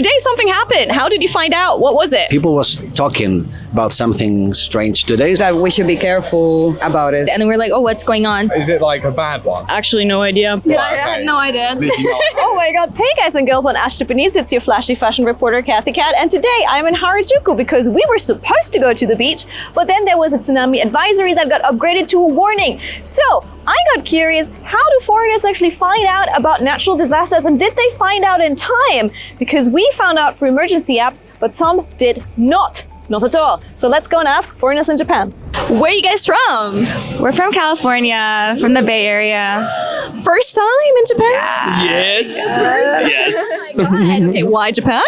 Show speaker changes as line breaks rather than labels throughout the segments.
today something happened. How did you find out? What was it?
People was talking about something strange today.
That we should be careful about it.
And then we're like, oh, what's going on?
Is it like a bad one?
Actually, no idea.
Yeah, I had no idea.
Oh my god. Hey guys and girls on Ash Japanese, it's your flashy fashion reporter Kathy Cat, and today I'm in Harajuku because we were supposed to go to the beach, but then there was a tsunami advisory that got upgraded to a warning. So I got curious, how do foreigners actually find out about natural disasters, and did they find out in time? Because we found out through emergency apps, but some did not. Not at all. So let's go and ask foreigners in Japan. Where are you guys from?
We're from California, from the Bay Area.
First time in Japan?
Yes. Yes.
Oh my god. Okay, why Japan?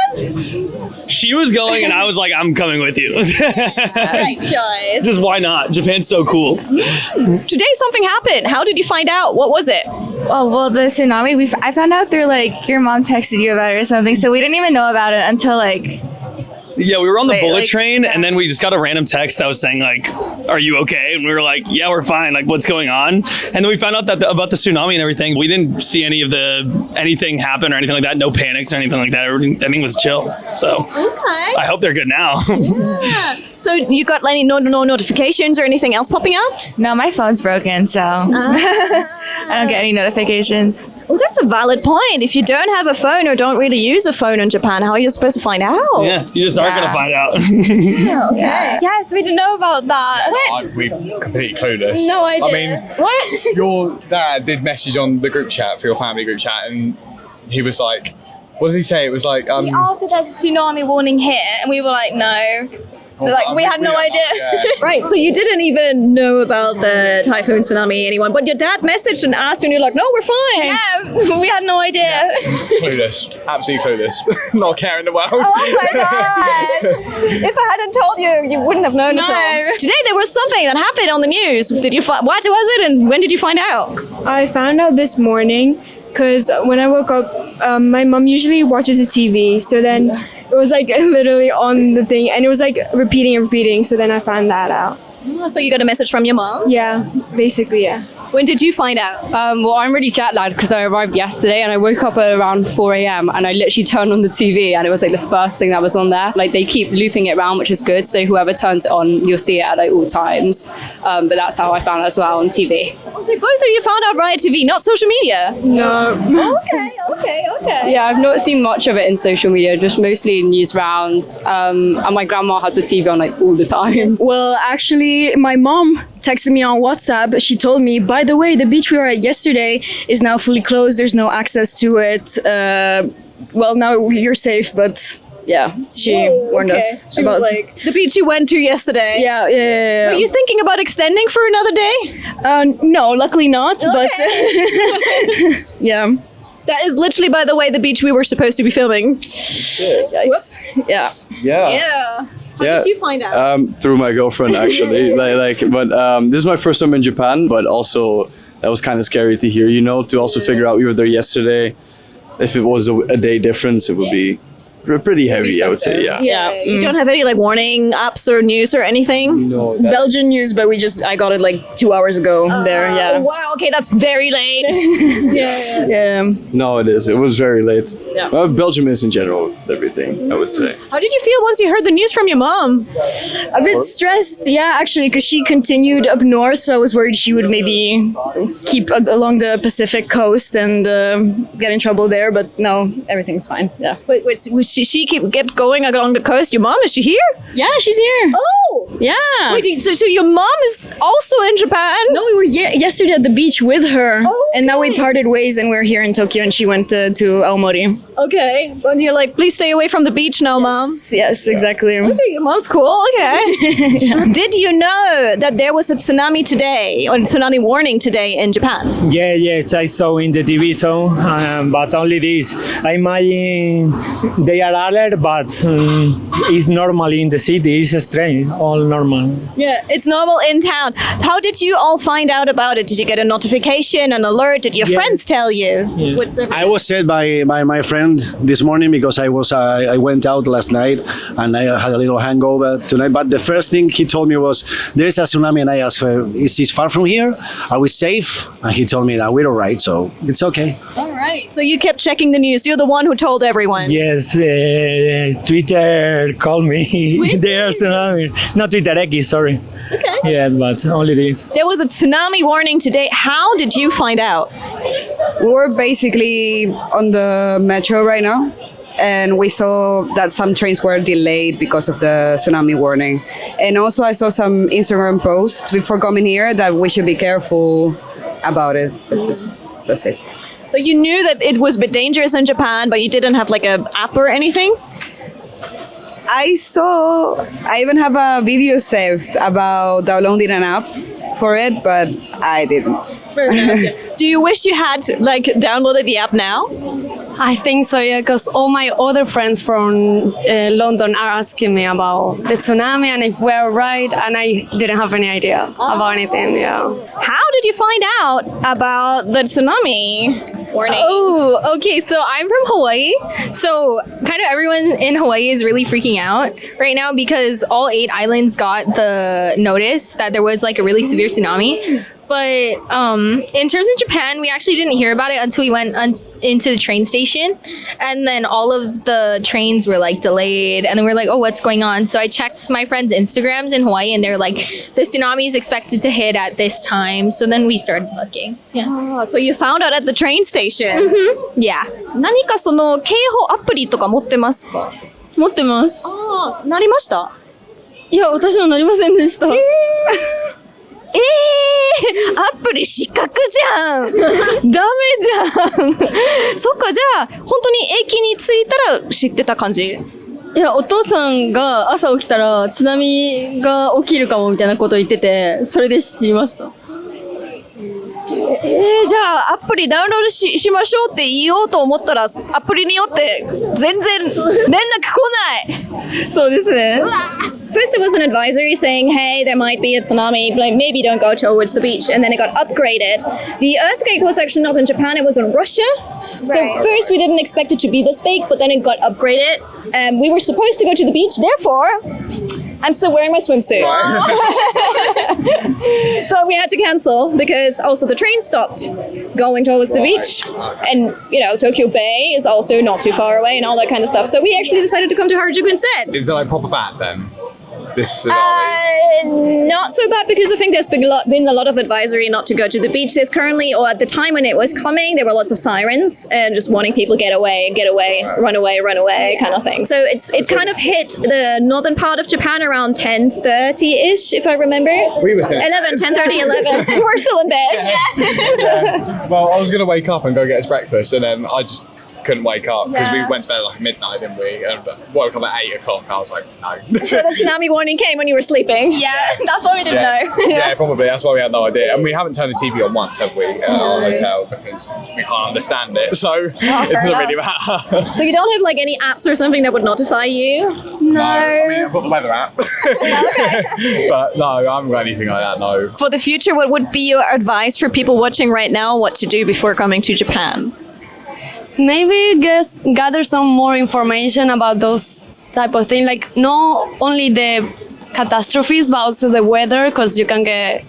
She was going and I was like, I'm coming with you.
Right choice.
Just why not? Japan's so cool.
Today something happened. How did you find out? What was it?
Oh, well, the tsunami, I found out through, like, your mom texted you about it or something, so we didn't even know about it until, like...
Yeah, we were on the bullet train and then we just got a random text that was saying like, are you okay? And we were like, yeah, we're fine. Like, what's going on? And then we found out that about the tsunami and everything. We didn't see anything happen or anything like that. No panics or anything like that. Everything was chill. So
Okay.
I hope they're good now.
Yeah. So you got any no notifications or anything else popping up?
No, my phone's broken, so I don't get any notifications.
Well, that's a valid point. If you don't have a phone or don't really use a phone in Japan, how are you supposed to find out?
Yeah, you just aren't going to find out.
Okay.
Yes, we didn't know about that.
We're completely clueless.
No idea.
I mean,
What?
your dad did message on the group chat for your family group chat, and he was like, what did he say? It was like,
We asked if there's a tsunami warning here, and we were like, no. Like, we had no idea.
Yeah.
Right, so you didn't even know about the typhoon, tsunami, anyone, but your dad messaged and asked you and you're like, no, we're fine.
Yeah, we had no idea.
Clueless. Absolutely clueless. Not caring the world.
Oh my god! If I hadn't told you, you wouldn't have known at
No.
all. Today there was something that happened on the news. Did you what was it and when did you find out?
I found out this morning because when I woke up, my mom usually watches the TV. So then it was like literally on the thing and it was like repeating and repeating. So then I found that out.
So you got a message from your mom?
Yeah, basically, yeah.
When did you find out?
Well, I'm really jet lagged because I arrived yesterday and I woke up at around 4 a.m. and I literally turned on the TV and it was like the first thing that was on there. Like they keep looping it around, which is good. So whoever turns it on, you'll see it at like all times. But that's how I found it as well on TV.
So both of you found out via TV, not social media?
No.
Okay.
Yeah, I've not seen much of it in social media, just mostly in news rounds. And my grandma has the TV on like all the time.
Well, actually, my mom texted me on WhatsApp. She told me, by the way, the beach we were at yesterday is now fully closed. There's no access to it. Well, now you're safe, but yeah, she warned us
She
about
was like, the beach you went to yesterday.
Yeah.
Are you thinking about extending for another day?
No, luckily not, but yeah.
That is literally, by the way, the beach we were supposed to be filming. Yikes. Yeah.
Yeah.
How did you find out?
Through my girlfriend, actually. This is my first time in Japan, but also that was kind of scary to hear, to also figure out we were there yesterday. If it was a day difference, it would be pretty heavy, I would say, yeah.
You don't have any warning apps or news or anything?
No.
Belgian news, but I got it 2 hours ago there,
Oh,
yeah.
wow, okay, that's very late.
Yeah.
No, it is. It was very late.
Yeah.
Well, Belgium is in general with everything, I would say.
How did you feel once you heard the news from your mom?
A bit stressed, yeah, actually, because she continued up north, so I was worried she would maybe keep along the Pacific coast and get in trouble there, but no, everything's fine, yeah.
Wait, was she kept going along the coast? Your mom, is she here?
Yeah, she's here.
Oh!
Yeah.
Wait, so your mom is also in Japan?
No, we were yesterday at the beach with her, and now we parted ways and we're here in Tokyo and she went to Aomori.
Okay, and you're like, please stay away from the beach now, Mom.
Yes, exactly.
Okay, your mom's cool, okay. Did you know that there was a tsunami today, or tsunami warning today in Japan?
Yes, I saw in the TV show, but only this. I imagine they are alert, but it's normal in the city. It's strange, all normal.
Yeah, it's normal in town. How did you all find out about it? Did you get a notification, an alert? Did your friends tell you?
I was said by my friend this morning because I went out last night and I had a little hangover tonight. But the first thing he told me was, there's a tsunami, and I asked her, is this far from here? Are we safe? And he told me that we're all right, so it's okay.
All right. Right. So you kept checking the news. You're the one who told everyone.
Yes, Twitter called me. There's tsunami. Not Twitter, X, sorry.
Okay.
Yes, but only this.
There was a tsunami warning today. How did you find out?
We're basically on the metro right now, and we saw that some trains were delayed because of the tsunami warning. And also I saw some Instagram posts before coming here that we should be careful about it. But that's it.
So you knew that it was a bit dangerous in Japan, but you didn't have like an app or anything?
I even have a video saved about downloading an app for it, but I didn't.
Do you wish you had like downloaded the app now?
I think so, yeah, because all my other friends from London are asking me about the tsunami and if we're right, and I didn't have any idea about anything, yeah.
How did you find out about the tsunami warning?
Oh, okay. So I'm from Hawaii. So kind of everyone in Hawaii is really freaking out right now because all 8 islands got the notice that there was like a really severe tsunami. But in terms of Japan, we actually didn't hear about it until we went into the train station. And then all of the trains were like delayed. And then we're like, oh, what's going on? So I checked my friends' Instagrams in Hawaii and they're like, the tsunami is expected to hit at this time. So then we started looking.
Yeah. Oh, so you found out at the train station?
Mm-hmm. Yeah.
何かその警報アプリとか持ってますか？
持ってます。
ああ、なりました？
いや、私のなりませんでした。
アプリ失格じゃん。ダメじゃん。そっか、じゃあ本当に駅に着いたら知ってた感じ？
いや、お父さんが朝起きたら津波が起きるかもみたいなことを言ってて、それで知りました。
じゃあアプリダウンロードしましょうって言おうと思ったらアプリによって全然連絡来ない。
そうですね。
First, it was an advisory saying, hey, there might be a tsunami, like maybe don't go towards the beach. And then it got upgraded. The earthquake was actually not in Japan, it was in Russia. So first, we didn't expect it to be this big, but then it got upgraded. We were supposed to go to the beach, therefore, I'm still wearing my swimsuit. So we had to cancel because also the train stopped going towards the beach. And, you know, Tokyo Bay is also not too far away and all that kind of stuff. So we actually decided to come to Harajuku instead.
Is it like proper bad then? This tsunami?
Not so bad because I think there's been a lot of advisory not to go to the beach. There's currently, or at the time when it was coming, there were lots of sirens and just warning people get away, run away kind of thing. So it kind of hit the northern part of Japan around 10:30ish, if I remember.
We were still
10:30, 11. You were still in bed.
Yeah. Well, I was going to wake up and go get us breakfast and then I just couldn't wake up because we went to bed at like midnight, didn't we? And woke up at 8 o'clock. I was like, no.
So the tsunami warning came when you were sleeping?
Yeah, that's why we didn't know.
Yeah, probably. That's why we had no idea. And we haven't turned the TV on once, have we, at our hotel because we can't understand it. So it doesn't really matter.
So you don't have like any apps or something that would notify you?
No.
I mean, I've got the weather app. But no, I haven't got anything like that, no.
For the future, what would be your advice for people watching right now what to do before coming to Japan?
Maybe gather some more information about those type of things, like not only the catastrophes but also the weather, because you can get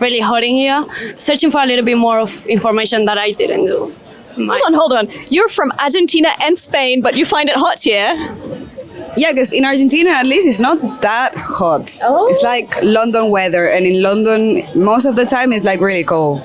really hot in here. Searching for a little bit more of information that I didn't do.
Hold on. You're from Argentina and Spain, but you find it hot here?
Yeah, because in Argentina, at least, it's not that hot.
Oh.
It's like London weather, and in London, most of the time, it's like really cold.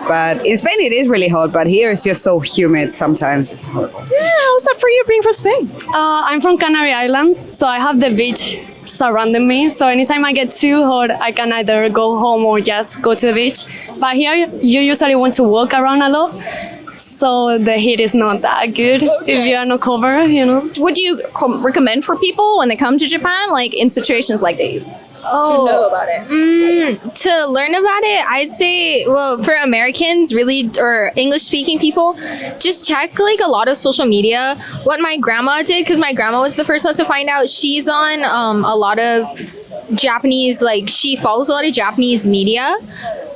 But in Spain, it is really hot, but here it's just so humid sometimes. It's horrible.
Yeah, how's that for you being from Spain?
I'm from Canary Islands, so I have the beach surrounding me. So anytime I get too hot, I can either go home or just go to the beach. But here, you usually want to walk around a lot. So the heat is not that good if you are not covered, you know.
Would you recommend for people when they come to Japan, like in situations like these? To know about it?
To learn about it, I'd say, well, for Americans, really, or English-speaking people, just check like a lot of social media. What my grandma did, because my grandma was the first one to find out. She's on a lot of Japanese, like she follows a lot of Japanese media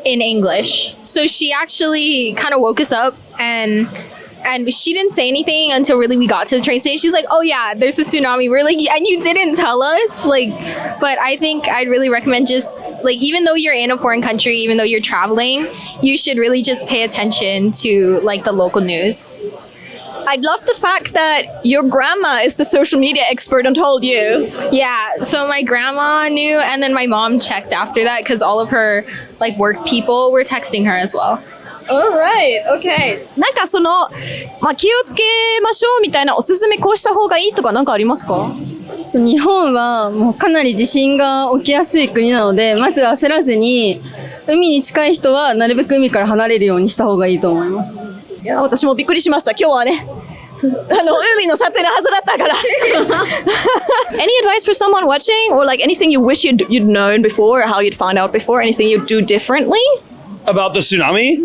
in English. So she actually kind of woke us up and and she didn't say anything until really we got to the train station. She's like, oh yeah, there's a tsunami. We're like, and you didn't tell us? Like, but I think I'd really recommend just, like, even though you're in a foreign country, even though you're traveling, you should really just pay attention to, like, the local news.
I love the fact that your grandma is the social media expert and told you.
Yeah, so my grandma knew, and then my mom checked after that because all of her, like, work people were texting her as well.
Alright, okay. なんかその、まあ、気をつけましょうみたいなおすすめこうした方がいいとかなんかありますか？
日本はもうかなり地震が起きやすい国なので、まず焦らずに、海に近い人はなるべく海から離れるようにした方がいいと思います。
いや、私もびっくりしました。今日はね、海の撮影のはずだったから。Any advice for someone watching, or like anything you wish you'd known before, or how you'd find out before, anything you'd do differently?
About the tsunami?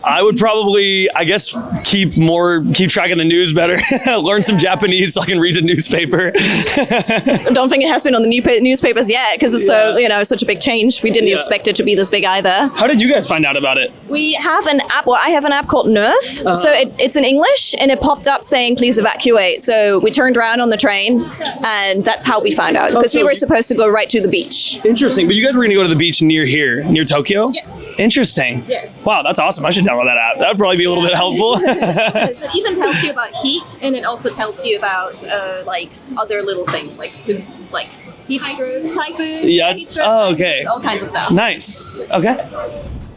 I would probably, I guess, keep track of the news better. Learn some Japanese so I can read a newspaper.
I don't think it has been on the newspapers yet because it's such a big change. We didn't expect it to be this big either.
How did you guys find out about it?
We have an app, I have an app called Nerf. So it's in English and it popped up saying, please evacuate. So we turned around on the train and that's how we found out because we were supposed to go right to the beach.
Interesting. But you guys were going to go to the beach near here, near Tokyo?
Yes.
Interesting.
Yes.
Wow, that's awesome. I should download that app. That would probably be a little bit helpful.
It even tells you about heat, and it also tells you about like other little things, like heat strokes, typhoons, heat strokes,
okay.
all kinds of stuff.
Nice. Okay.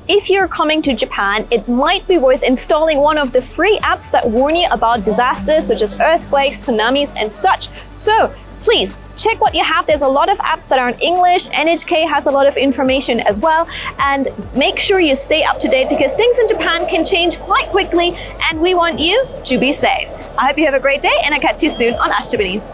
If you're coming to Japan, it might be worth installing one of the free apps that warn you about disasters such as earthquakes, tsunamis, and such. So please check what you have. There's a lot of apps that are in English. NHK has a lot of information as well. And make sure you stay up to date because things in Japan can change quite quickly and we want you to be safe. I hope you have a great day and I'll catch you soon on Ash Japanese.